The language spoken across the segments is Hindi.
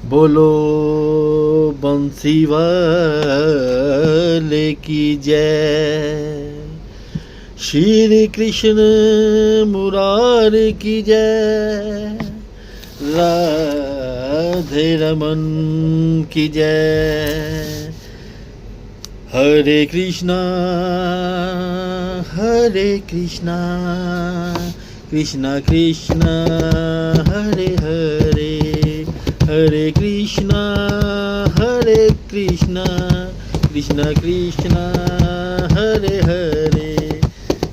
बोलो बंसी वाले की जय, श्री कृष्ण मुरारी की जय, राधे रमन की जय। हरे कृष्णा कृष्णा कृष्णा हरे हरे, हरे कृष्णा कृष्णा कृष्णा हरे हरे,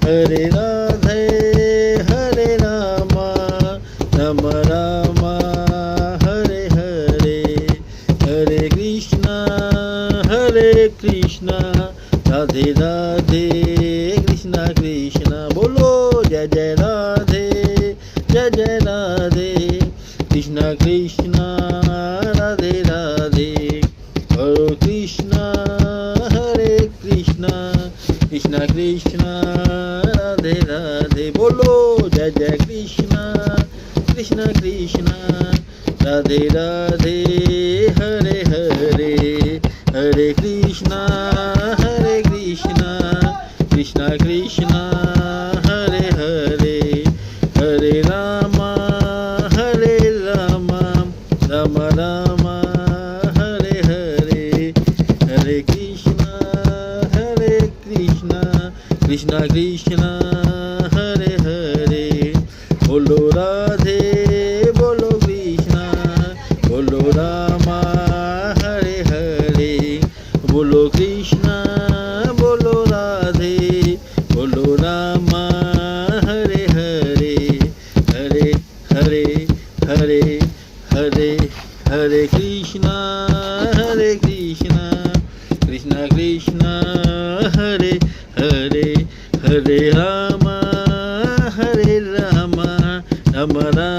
हरे राधे हरे रामा राम राम हरे हरे, हरे कृष्णा राधे राधे कृष्णा कृष्णा। बोलो जय जय राधे कृष्णा कृष्णा राधे राधे, हरे कृष्णा कृष्णा कृष्णा राधे राधे। बोलो जय जय कृष्णा कृष्णा राधे राधे, हरे हरे, हरे कृष्णा कृष्णा कृष्णा हरे हरे, हरे राम राम राम हरे हरे, हरे कृष्णा कृष्णा कृष्णा हरे हरे। बोलो राधे बोलो कृष्णा, बोलो रामा हरे हरे, बोलो कृष्णा बोलो राधे, बोलो रामा हरे हरे, हरे हरे हरे हरे, हरे कृष्णा कृष्णा कृष्णा हरे हरे, हरे राम राम राम